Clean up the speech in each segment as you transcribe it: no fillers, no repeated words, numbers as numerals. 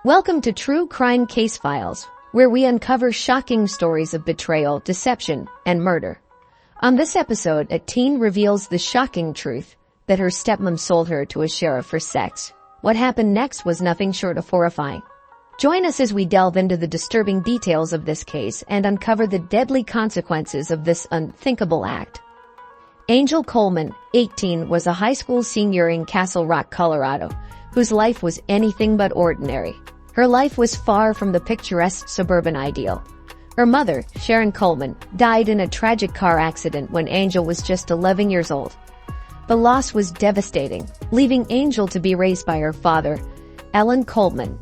Welcome to True Crime Case Files, where we uncover shocking stories of betrayal, deception, and murder. On this episode, a teen reveals the shocking truth that her stepmom sold her to a sheriff for sex. What happened next was nothing short of horrifying. Join us as we delve into the disturbing details of this case and uncover the deadly consequences of this unthinkable act. Angel Coleman, 18, was a high school senior in Castle Rock, Colorado, whose life was anything but ordinary. Her life was far from the picturesque suburban ideal. Her mother, Sharon Coleman, died in a tragic car accident when Angel was just 11 years old. The loss was devastating, leaving Angel to be raised by her father, Ellen Coleman,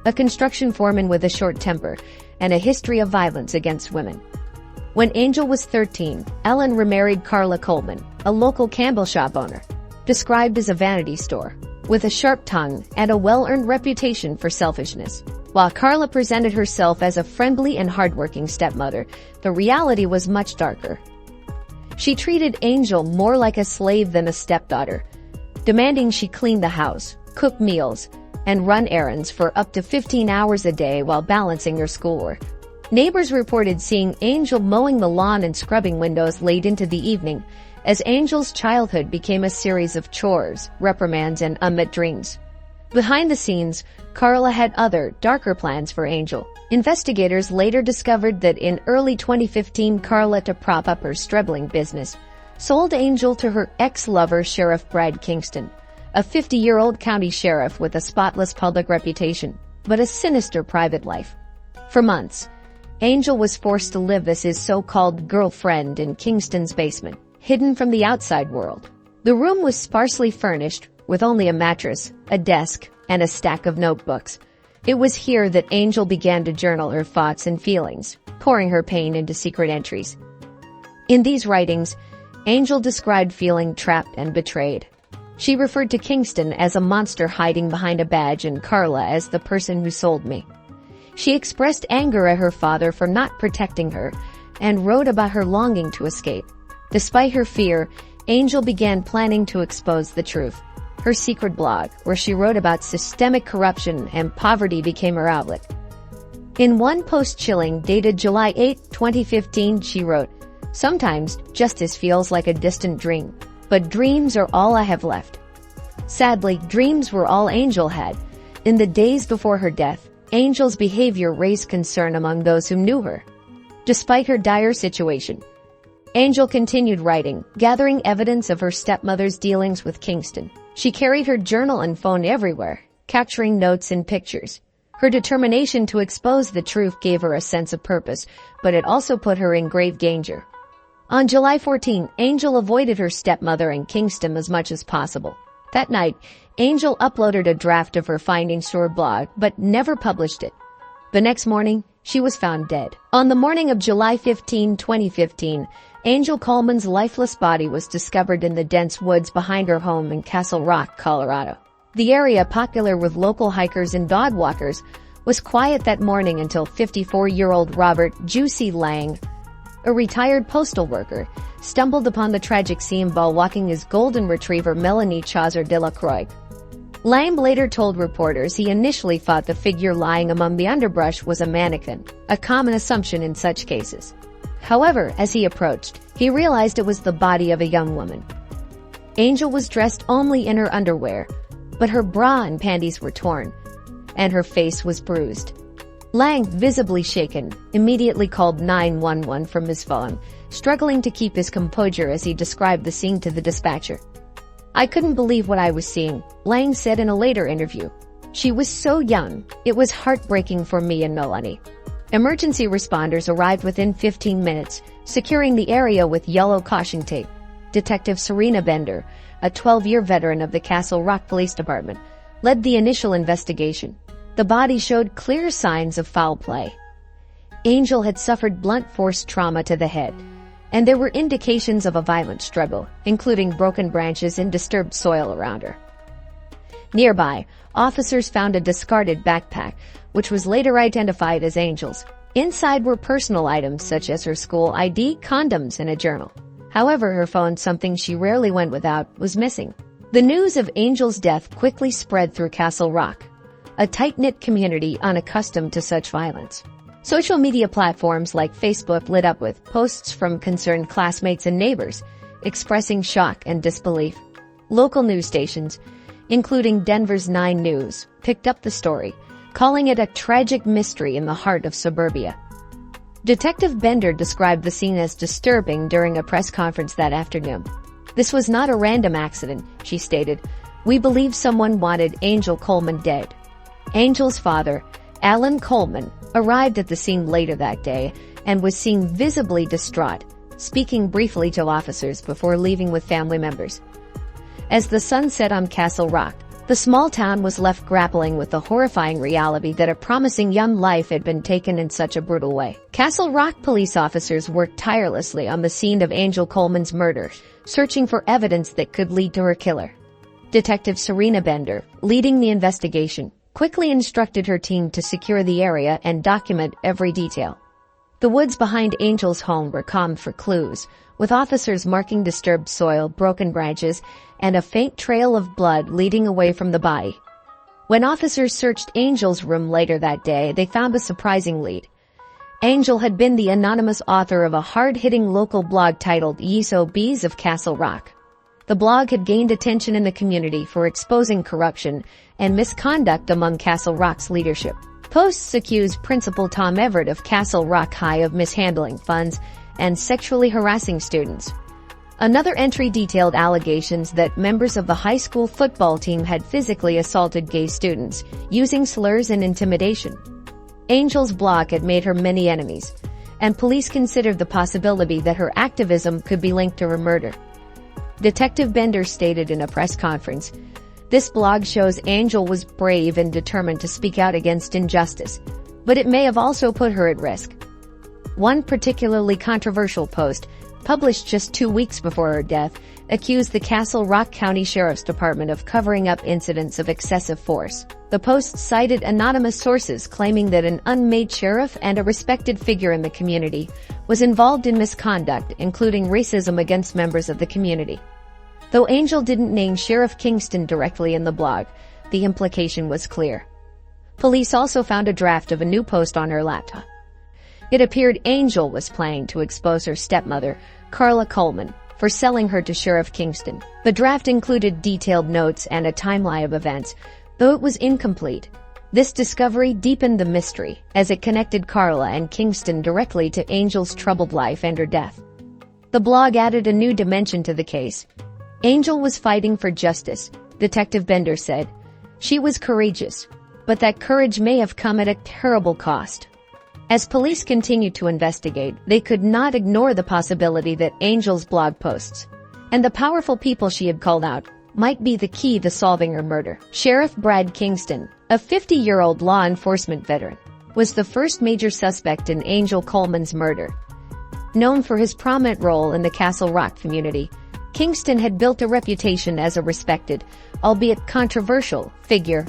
a construction foreman with a short temper and a history of violence against women. When Angel was 13, Ellen remarried Carla Coleman, a local candle shop owner, described as a vanity store, with a sharp tongue and a well-earned reputation for selfishness. While Carla presented herself as a friendly and hardworking stepmother, the reality was much darker. She treated Angel more like a slave than a stepdaughter, demanding she clean the house, cook meals, and run errands for up to 15 hours a day while balancing her schoolwork. Neighbors reported seeing Angel mowing the lawn and scrubbing windows late into the evening, as Angel's childhood became a series of chores, reprimands, and unmet dreams. Behind the scenes, Carla had other, darker plans for Angel. Investigators later discovered that in early 2015, Carla, to prop up her struggling business, sold Angel to her ex-lover, Sheriff Brad Kingston, a 50-year-old county sheriff with a spotless public reputation, but a sinister private life. For months, Angel was forced to live as his so-called girlfriend in Kingston's basement, hidden from the outside world. The room was sparsely furnished, with only a mattress, a desk, and a stack of notebooks. It was here that Angel began to journal her thoughts and feelings, pouring her pain into secret entries. In these writings, Angel described feeling trapped and betrayed. She referred to Kingston as a monster hiding behind a badge and Carla as the person who sold me. She expressed anger at her father for not protecting her and wrote about her longing to escape. Despite her fear, Angel began planning to expose the truth. Her secret blog, where she wrote about systemic corruption and poverty, became her outlet. In one post chilling dated July 8, 2015, she wrote, "Sometimes justice feels like a distant dream, but dreams are all I have left." Sadly, dreams were all Angel had. In the days before her death, Angel's behavior raised concern among those who knew her. Despite her dire situation, Angel continued writing, gathering evidence of her stepmother's dealings with Kingston. She carried her journal and phone everywhere, capturing notes and pictures. Her determination to expose the truth gave her a sense of purpose, but it also put her in grave danger. On July 14, Angel avoided her stepmother and Kingston as much as possible. That night, Angel uploaded a draft of her findings to her blog, but never published it. The next morning, she was found dead. On the morning of July 15, 2015, Angel Coleman's lifeless body was discovered in the dense woods behind her home in Castle Rock, Colorado. The area, popular with local hikers and dog walkers, was quiet that morning until 54-year-old Robert Juicy Lang, a retired postal worker, stumbled upon the tragic scene while walking his golden retriever Melanie Chaucer de la Croix. Lang later told reporters he initially thought the figure lying among the underbrush was a mannequin, a common assumption in such cases. However, as he approached, he realized it was the body of a young woman. Angel was dressed only in her underwear, but her bra and panties were torn, and her face was bruised. Lang, visibly shaken, immediately called 911 from his phone, struggling to keep his composure as he described the scene to the dispatcher. "I couldn't believe what I was seeing," Lang said in a later interview. "She was so young. It was heartbreaking for me and Melanie." Emergency responders arrived within 15 minutes, securing the area with yellow caution tape. Detective Serena Bender, a 12-year veteran of the Castle Rock Police Department, led the initial investigation. The body showed clear signs of foul play. Angel had suffered blunt force trauma to the head, and there were indications of a violent struggle, including broken branches and disturbed soil around her. Nearby, officers found a discarded backpack, which was later identified as Angel's. Inside were personal items such as her school ID, condoms, and a journal. However, her phone, something she rarely went without, was missing. The news of Angel's death quickly spread through Castle Rock. a tight-knit community unaccustomed to such violence. Social media platforms like Facebook lit up with posts from concerned classmates and neighbors, expressing shock and disbelief. Local news stations, including Denver's 9 News, picked up the story, calling it a tragic mystery in the heart of suburbia. Detective Bender described the scene as disturbing during a press conference that afternoon. "This was not a random accident," she stated. "We believe someone wanted Angel Coleman dead." Angel's father, Alan Coleman, arrived at the scene later that day and was seen visibly distraught, speaking briefly to officers before leaving with family members. As the sun set on Castle Rock, the small town was left grappling with the horrifying reality that a promising young life had been taken in such a brutal way. Castle Rock police officers worked tirelessly on the scene of Angel Coleman's murder, searching for evidence that could lead to her killer. Detective Serena Bender, leading the investigation, quickly instructed her team to secure the area and document every detail. The woods behind Angel's home were combed for clues, with officers marking disturbed soil, broken branches, and a faint trail of blood leading away from the body. When officers searched Angel's room later that day, they found a surprising lead. Angel had been the anonymous author of a hard-hitting local blog titled YSOBs of Castle Rock. The blog had gained attention in the community for exposing corruption and misconduct among Castle Rock's leadership. Posts accused Principal Tom Everett of Castle Rock High of mishandling funds and sexually harassing students. Another entry detailed allegations that members of the high school football team had physically assaulted gay students, using slurs and intimidation. Angel's blog had made her many enemies, and police considered the possibility that her activism could be linked to her murder. Detective Bender stated in a press conference, "This blog shows Angel was brave and determined to speak out against injustice, but it may have also put her at risk." One particularly controversial post, published just 2 weeks before her death, accused the Castle Rock County Sheriff's Department of covering up incidents of excessive force. The post cited anonymous sources claiming that an unmade sheriff and a respected figure in the community was involved in misconduct, including racism against members of the community. Though Angel didn't name Sheriff Kingston directly in the blog, the implication was clear. Police also found a draft of a new post on her laptop. It appeared Angel was planning to expose her stepmother, Carla Coleman, for selling her to Sheriff Kingston. The draft included detailed notes and a timeline of events, though it was incomplete. This discovery deepened the mystery, as it connected Carla and Kingston directly to Angel's troubled life and her death. The blog added a new dimension to the case. Angel was fighting for justice, Detective Bender said. She was courageous, but that courage may have come at a terrible cost. As police continued to investigate, they could not ignore the possibility that Angel's blog posts, and the powerful people she had called out, might be the key to solving her murder. Sheriff Brad Kingston, a 50-year-old law enforcement veteran, was the first major suspect in Angel Coleman's murder. Known for his prominent role in the Castle Rock community, Kingston had built a reputation as a respected, albeit controversial, figure,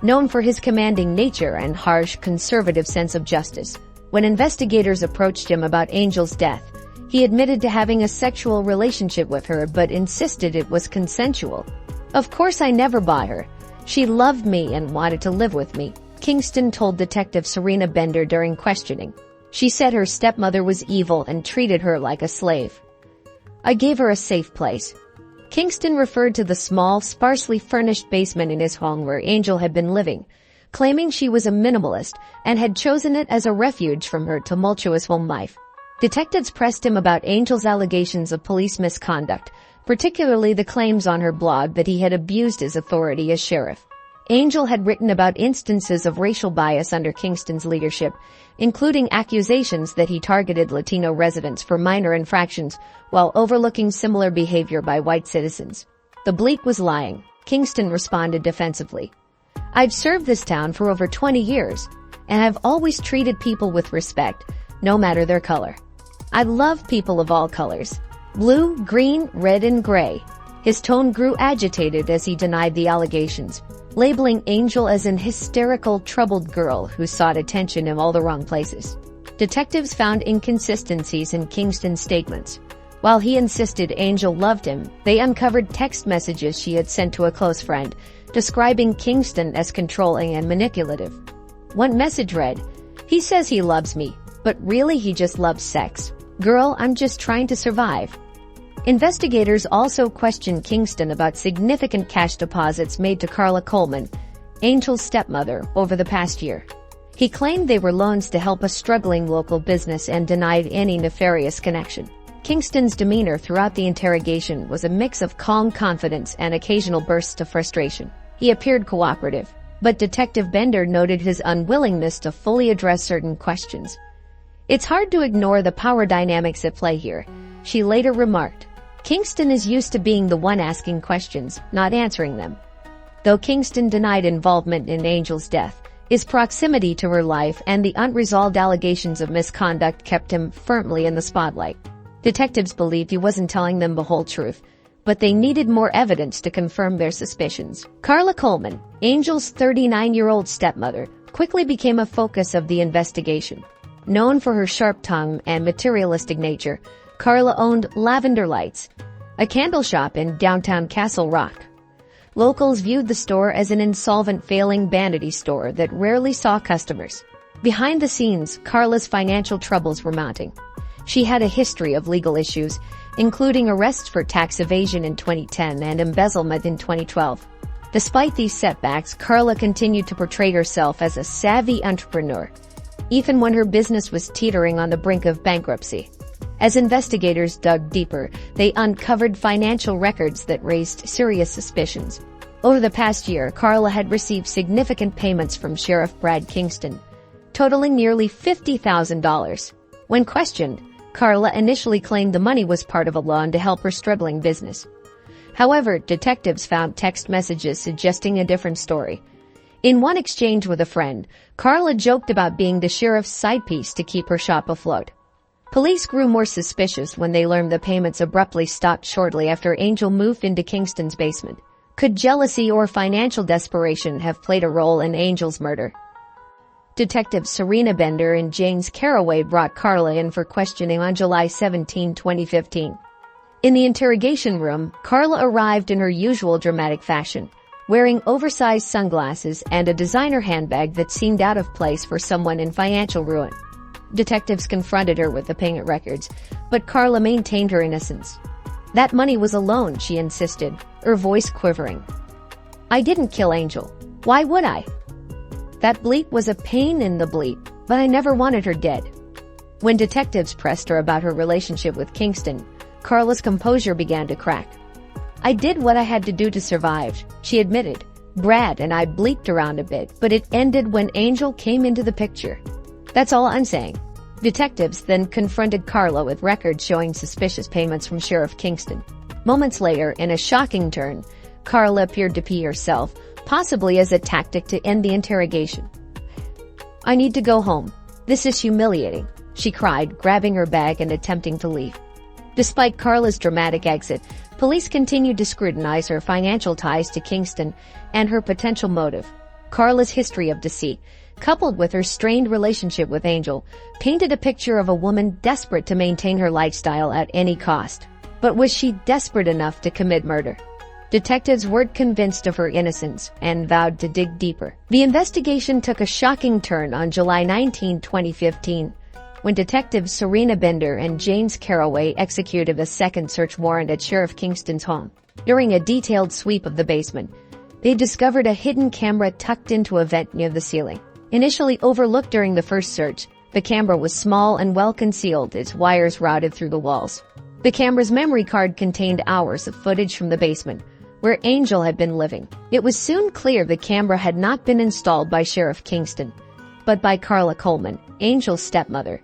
known for his commanding nature and harsh, conservative sense of justice. When investigators approached him about Angel's death, he admitted to having a sexual relationship with her but insisted it was consensual. "Of course I never bought her. She loved me and wanted to live with me," Kingston told Detective Serena Bender during questioning. "She said her stepmother was evil and treated her like a slave. I gave her a safe place." Kingston referred to the small, sparsely furnished basement in his home where Angel had been living, claiming she was a minimalist and had chosen it as a refuge from her tumultuous home life. Detectives pressed him about Angel's allegations of police misconduct, particularly the claims on her blog that he had abused his authority as sheriff. Angel had written about instances of racial bias under Kingston's leadership, including accusations that he targeted Latino residents for minor infractions while overlooking similar behavior by white citizens. "The bleak was lying," Kingston responded defensively. "I've served this town for over 20 years, and I've always treated people with respect, no matter their color. I love people of all colors. Blue, green, red, and gray." His tone grew agitated as he denied the allegations, labeling Angel as an hysterical, troubled girl who sought attention in all the wrong places. Detectives found inconsistencies in Kingston's statements. While he insisted Angel loved him, they uncovered text messages she had sent to a close friend, describing Kingston as controlling and manipulative. One message read, "He says he loves me, but really he just loves sex. Girl, I'm just trying to survive." Investigators also questioned Kingston about significant cash deposits made to Carla Coleman, Angel's stepmother, over the past year. He claimed they were loans to help a struggling local business and denied any nefarious connection. Kingston's demeanor throughout the interrogation was a mix of calm confidence and occasional bursts of frustration. He appeared cooperative, but Detective Bender noted his unwillingness to fully address certain questions. "It's hard to ignore the power dynamics at play here," she later remarked. Kingston is used to being the one asking questions, not answering them. Though Kingston denied involvement in Angel's death, his proximity to her life and the unresolved allegations of misconduct kept him firmly in the spotlight. Detectives believed he wasn't telling them the whole truth, but they needed more evidence to confirm their suspicions. Carla Coleman, Angel's 39-year-old stepmother, quickly became a focus of the investigation. Known for her sharp tongue and materialistic nature, Carla owned Lavender Lights, a candle shop in downtown Castle Rock. Locals viewed the store as an insolvent, failing vanity store that rarely saw customers. Behind the scenes, Carla's financial troubles were mounting. She had a history of legal issues, including arrests for tax evasion in 2010 and embezzlement in 2012. Despite these setbacks, Carla continued to portray herself as a savvy entrepreneur, even when her business was teetering on the brink of bankruptcy. As investigators dug deeper, they uncovered financial records that raised serious suspicions. Over the past year, Carla had received significant payments from Sheriff Brad Kingston, totaling nearly $50,000. When questioned, Carla initially claimed the money was part of a loan to help her struggling business. However, detectives found text messages suggesting a different story. In one exchange with a friend, Carla joked about being the sheriff's side piece to keep her shop afloat. Police grew more suspicious when they learned the payments abruptly stopped shortly after Angel moved into Kingston's basement. Could jealousy or financial desperation have played a role in Angel's murder? Detectives Serena Bender and James Carraway brought Carla in for questioning on July 17, 2015. In the interrogation room, Carla arrived in her usual dramatic fashion, wearing oversized sunglasses and a designer handbag that seemed out of place for someone in financial ruin. Detectives confronted her with the payment records, but Carla maintained her innocence. "That money was a loan," she insisted, her voice quivering. "I didn't kill Angel. Why would I? That bleep was a pain in the bleep, but I never wanted her dead." When detectives pressed her about her relationship with Kingston, Carla's composure began to crack. "I did what I had to do to survive," she admitted. "Brad and I bleeped around a bit, but it ended when Angel came into the picture. That's all I'm saying." Detectives then confronted Carla with records showing suspicious payments from Sheriff Kingston. Moments later, in a shocking turn, Carla appeared to pee herself, possibly as a tactic to end the interrogation. "I need to go home. This is humiliating," she cried, grabbing her bag and attempting to leave. Despite Carla's dramatic exit, police continued to scrutinize her financial ties to Kingston and her potential motive. Carla's history of deceit, coupled with her strained relationship with Angel, painted a picture of a woman desperate to maintain her lifestyle at any cost. But was she desperate enough to commit murder? Detectives weren't convinced of her innocence and vowed to dig deeper. The investigation took a shocking turn on July 19, 2015, when detectives Serena Bender and James Carraway executed a second search warrant at Sheriff Kingston's home. During a detailed sweep of the basement, they discovered a hidden camera tucked into a vent near the ceiling. Initially overlooked during the first search, the camera was small and well concealed, its wires routed through the walls. The camera's memory card contained hours of footage from the basement, where Angel had been living. It was soon clear the camera had not been installed by Sheriff Kingston, but by Carla Coleman, Angel's stepmother.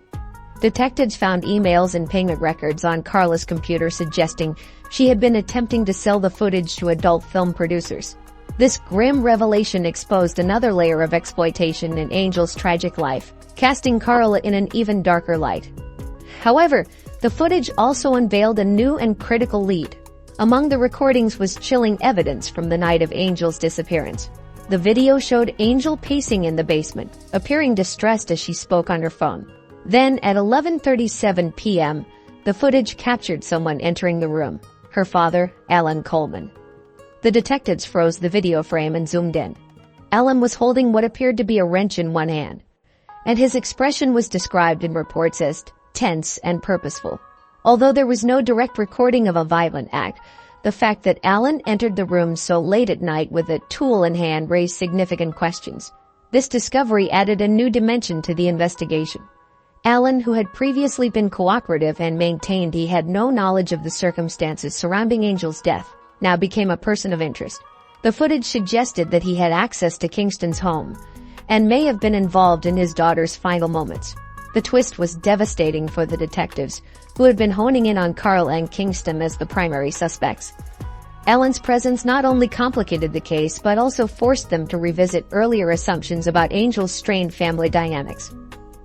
Detectives found emails and payment records on Carla's computer suggesting she had been attempting to sell the footage to adult film producers. This grim revelation exposed another layer of exploitation in Angel's tragic life, casting Carla in an even darker light. However, the footage also unveiled a new and critical lead. Among the recordings was chilling evidence from the night of Angel's disappearance. The video showed Angel pacing in the basement, appearing distressed as she spoke on her phone. Then, at 11:37 p.m., the footage captured someone entering the room, her father, Alan Coleman. The detectives froze the video frame and zoomed in. Alan was holding what appeared to be a wrench in one hand, and his expression was described in reports as tense and purposeful. Although there was no direct recording of a violent act, the fact that Alan entered the room so late at night with a tool in hand raised significant questions. This discovery added a new dimension to the investigation. Alan, who had previously been cooperative and maintained he had no knowledge of the circumstances surrounding Angel's death, now became a person of interest. The footage suggested that he had access to Kingston's home and may have been involved in his daughter's final moments. The twist was devastating for the detectives, who had been honing in on Carla and Kingston as the primary suspects. Alan's presence not only complicated the case but also forced them to revisit earlier assumptions about Angel's strained family dynamics.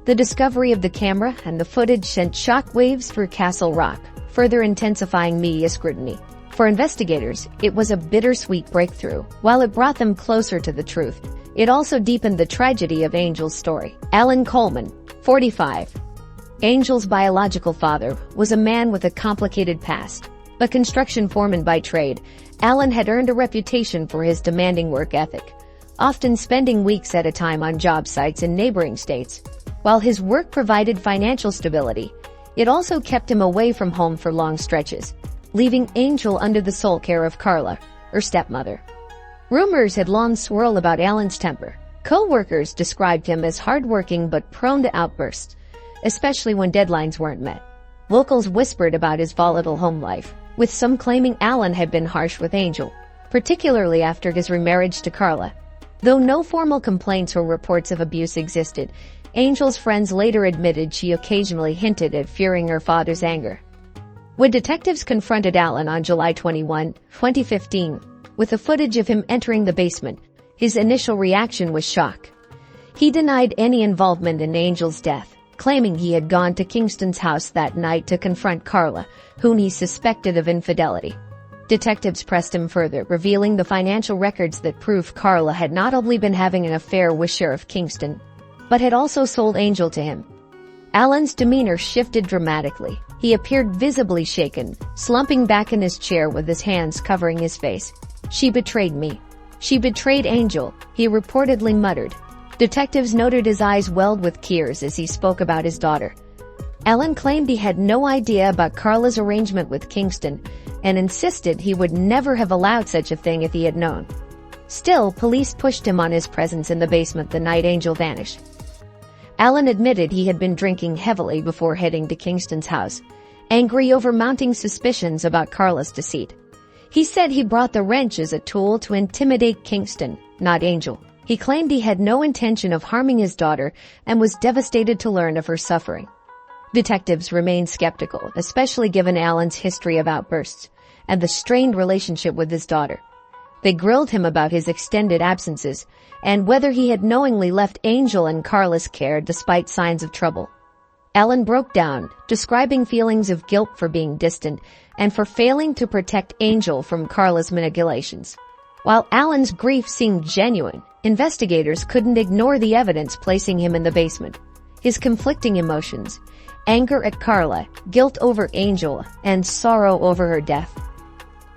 The discovery of the camera and the footage sent shockwaves through Castle Rock, further intensifying media scrutiny. For investigators, it was a bittersweet breakthrough. While it brought them closer to the truth, it also deepened the tragedy of Angel's story. Alan Coleman, 45. Angel's biological father was a man with a complicated past. A construction foreman by trade, Alan had earned a reputation for his demanding work ethic, often spending weeks at a time on job sites in neighboring states. While his work provided financial stability, it also kept him away from home for long stretches, leaving Angel under the sole care of Carla, her stepmother. Rumors had long swirled about Alan's temper. Co-workers described him as hardworking but prone to outbursts, especially when deadlines weren't met. Locals whispered about his volatile home life, with some claiming Alan had been harsh with Angel, particularly after his remarriage to Carla. Though no formal complaints or reports of abuse existed, Angel's friends later admitted she occasionally hinted at fearing her father's anger. When detectives confronted Alan on July 21, 2015, with the footage of him entering the basement, his initial reaction was shock. He denied any involvement in Angel's death, claiming he had gone to Kingston's house that night to confront Carla, whom he suspected of infidelity. Detectives pressed him further, revealing the financial records that proved Carla had not only been having an affair with Sheriff Kingston, but had also sold Angel to him. Alan's demeanor shifted dramatically. He appeared visibly shaken, slumping back in his chair with his hands covering his face. "She betrayed me. She betrayed Angel," he reportedly muttered. Detectives noted his eyes welled with tears as he spoke about his daughter. Alan claimed he had no idea about Carla's arrangement with Kingston and insisted he would never have allowed such a thing if he had known. Still, police pushed him on his presence in the basement the night Angel vanished. Alan admitted he had been drinking heavily before heading to Kingston's house, angry over mounting suspicions about Carla's deceit. He said he brought the wrench as a tool to intimidate Kingston, not Angel. He claimed he had no intention of harming his daughter and was devastated to learn of her suffering. Detectives remained skeptical, especially given Alan's history of outbursts and the strained relationship with his daughter. They grilled him about his extended absences and whether he had knowingly left Angel in Carla's care despite signs of trouble. Alan broke down, describing feelings of guilt for being distant and for failing to protect Angel from Carla's manipulations. While Alan's grief seemed genuine, investigators couldn't ignore the evidence placing him in the basement. His conflicting emotions, anger at Carla, guilt over Angel, and sorrow over her death,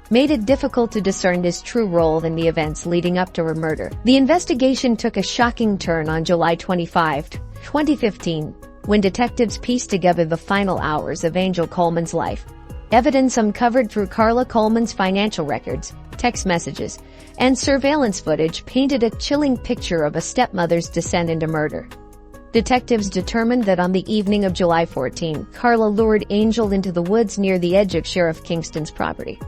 made it difficult to discern his true role in the events leading up to her murder. The investigation took a shocking turn on July 25, 2015, when detectives pieced together the final hours of Angel Coleman's life. Evidence uncovered through Carla Coleman's financial records, text messages, and surveillance footage painted a chilling picture of a stepmother's descent into murder. Detectives determined that on the evening of July 14, Carla lured Angel into the woods near the edge of Sheriff Kingston's property.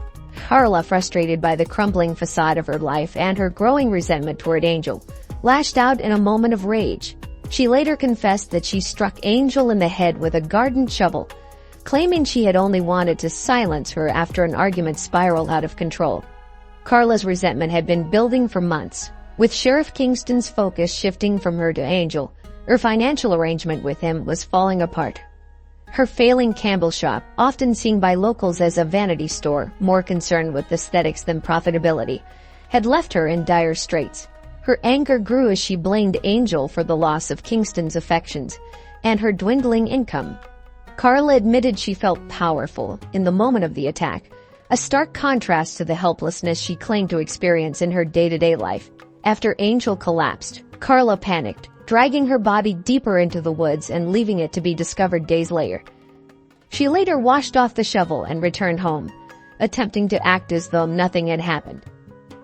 Carla, frustrated by the crumbling facade of her life and her growing resentment toward Angel, lashed out in a moment of rage. She later confessed that she struck Angel in the head with a garden shovel, claiming she had only wanted to silence her after an argument spiraled out of control. Carla's resentment had been building for months, with Sheriff Kingston's focus shifting from her to Angel. Her financial arrangement with him was falling apart. Her failing Campbell shop, often seen by locals as a vanity store more concerned with aesthetics than profitability, had left her in dire straits. Her anger grew as she blamed Angel for the loss of Kingston's affections and her dwindling income. Carla admitted she felt powerful in the moment of the attack, a stark contrast to the helplessness she claimed to experience in her day-to-day life. After Angel collapsed, Carla panicked, dragging her body deeper into the woods and leaving it to be discovered days later. She later washed off the shovel and returned home, attempting to act as though nothing had happened.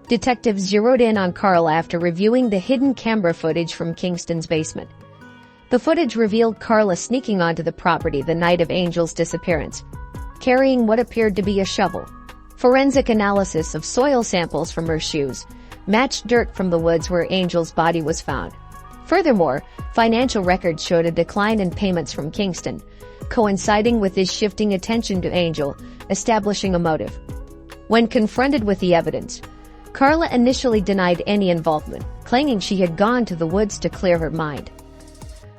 Detectives zeroed in on Carla after reviewing the hidden camera footage from Kingston's basement. The footage revealed Carla sneaking onto the property the night of Angel's disappearance, carrying what appeared to be a shovel. Forensic analysis of soil samples from her shoes matched dirt from the woods where Angel's body was found. Furthermore, financial records showed a decline in payments from Kingston, coinciding with his shifting attention to Angel, establishing a motive. When confronted with the evidence, Carla initially denied any involvement, claiming she had gone to the woods to clear her mind.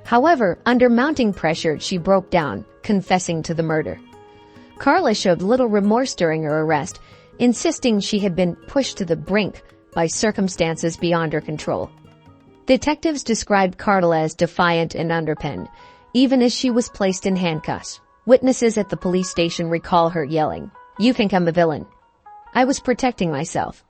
However, under mounting pressure, she broke down, confessing to the murder. Carla showed little remorse during her arrest, insisting she had been pushed to the brink by circumstances beyond her control. Detectives described Carla as defiant and underpinned, even as she was placed in handcuffs. Witnesses at the police station recall her yelling, "You think I'm a villain. I was protecting myself."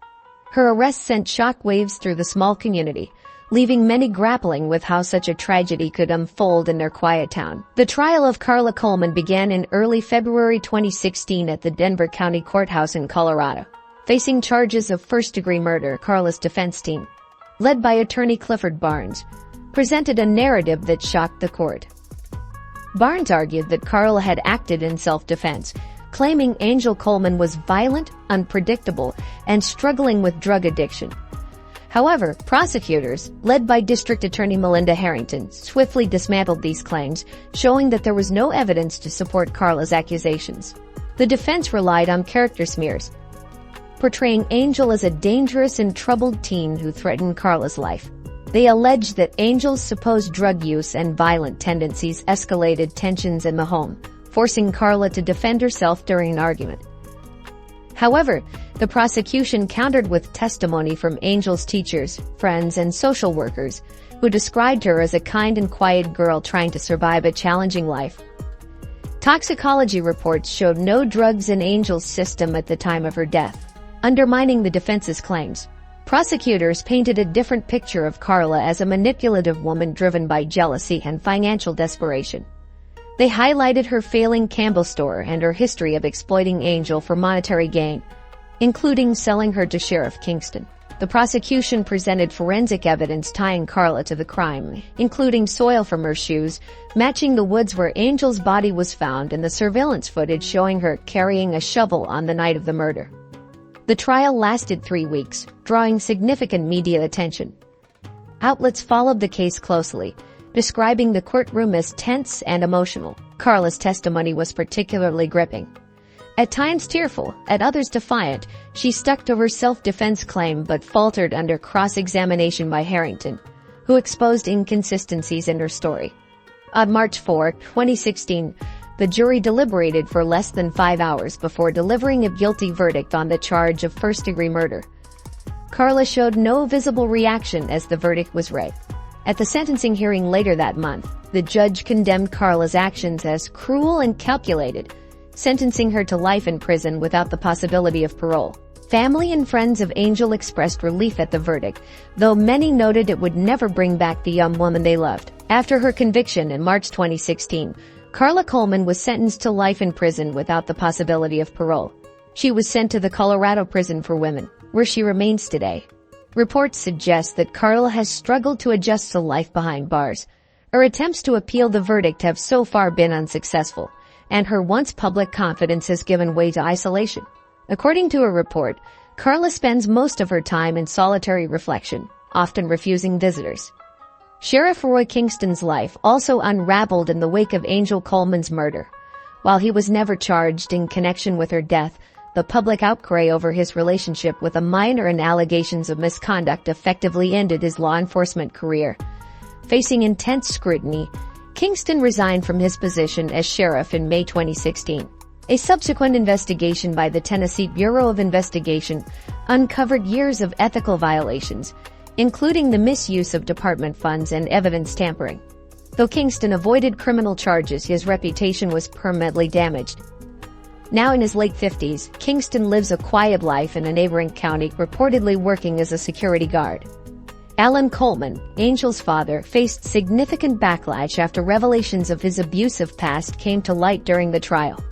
Her arrest sent shockwaves through the small community, leaving many grappling with how such a tragedy could unfold in their quiet town. The trial of Carla Coleman began in early February 2016 at the Denver County Courthouse in Colorado. Facing charges of first-degree murder, Carla's defense team, led by attorney Clifford Barnes, presented a narrative that shocked the court. Barnes argued that Carla had acted in self-defense, claiming Angel Coleman was violent, unpredictable, and struggling with drug addiction. However, prosecutors, led by District Attorney Melinda Harrington, swiftly dismantled these claims, showing that there was no evidence to support Carla's accusations. The defense relied on character smears, portraying Angel as a dangerous and troubled teen who threatened Carla's life. They alleged that Angel's supposed drug use and violent tendencies escalated tensions in the home, forcing Carla to defend herself during an argument. However, the prosecution countered with testimony from Angel's teachers, friends, and social workers, who described her as a kind and quiet girl trying to survive a challenging life. Toxicology reports showed no drugs in Angel's system at the time of her death, undermining the defense's claims. Prosecutors painted a different picture of Carla as a manipulative woman driven by jealousy and financial desperation. They highlighted her failing Campbell store and her history of exploiting Angel for monetary gain, including selling her to Sheriff Kingston. The prosecution presented forensic evidence tying Carla to the crime, including soil from her shoes, matching the woods where Angel's body was found, and the surveillance footage showing her carrying a shovel on the night of the murder. The trial lasted 3 weeks, drawing significant media attention. Outlets followed the case closely, describing the courtroom as tense and emotional. Carla's testimony was particularly gripping. At times tearful, at others defiant, she stuck to her self-defense claim but faltered under cross-examination by Harrington, who exposed inconsistencies in her story. On March 4, 2016, the jury deliberated for less than 5 hours before delivering a guilty verdict on the charge of first-degree murder. Carla showed no visible reaction as the verdict was read. At the sentencing hearing later that month, the judge condemned Carla's actions as cruel and calculated, sentencing her to life in prison without the possibility of parole. Family and friends of Angel expressed relief at the verdict, though many noted it would never bring back the young woman they loved. After her conviction in March 2016, Carla Coleman was sentenced to life in prison without the possibility of parole. She was sent to the Colorado Prison for Women, where she remains today. Reports suggest that Carla has struggled to adjust to life behind bars. Her attempts to appeal the verdict have so far been unsuccessful, and her once public confidence has given way to isolation. According to a report, Carla spends most of her time in solitary reflection, often refusing visitors. Sheriff Roy Kingston's life also unraveled in the wake of Angel Coleman's murder. While he was never charged in connection with her death, the public outcry over his relationship with a minor and allegations of misconduct effectively ended his law enforcement career. Facing intense scrutiny, Kingston resigned from his position as sheriff in May 2016. A subsequent investigation by the Tennessee Bureau of Investigation uncovered years of ethical violations, including the misuse of department funds and evidence tampering. Though Kingston avoided criminal charges, his reputation was permanently damaged. Now in his late 50s, Kingston lives a quiet life in a neighboring county, reportedly working as a security guard. Alan Coleman, Angel's father, faced significant backlash after revelations of his abusive past came to light during the trial.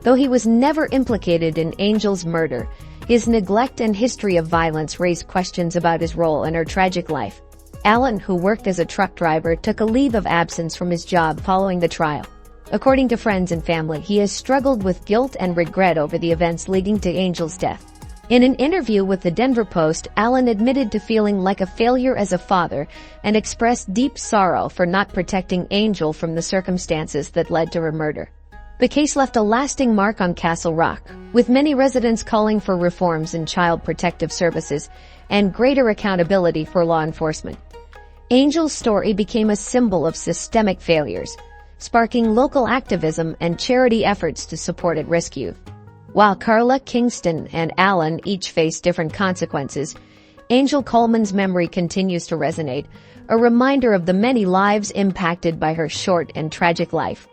Though he was never implicated in Angel's murder, his neglect and history of violence raised questions about his role in her tragic life. Alan, who worked as a truck driver, took a leave of absence from his job following the trial. According to friends and family, he has struggled with guilt and regret over the events leading to Angel's death. In an interview with the Denver Post, Alan admitted to feeling like a failure as a father and expressed deep sorrow for not protecting Angel from the circumstances that led to her murder. The case left a lasting mark on Castle Rock, with many residents calling for reforms in child protective services and greater accountability for law enforcement. Angel's story became a symbol of systemic failures, sparking local activism and charity efforts to support at-risk youth. While Carla, Kingston, and Alan each face different consequences, Angel Coleman's memory continues to resonate, a reminder of the many lives impacted by her short and tragic life.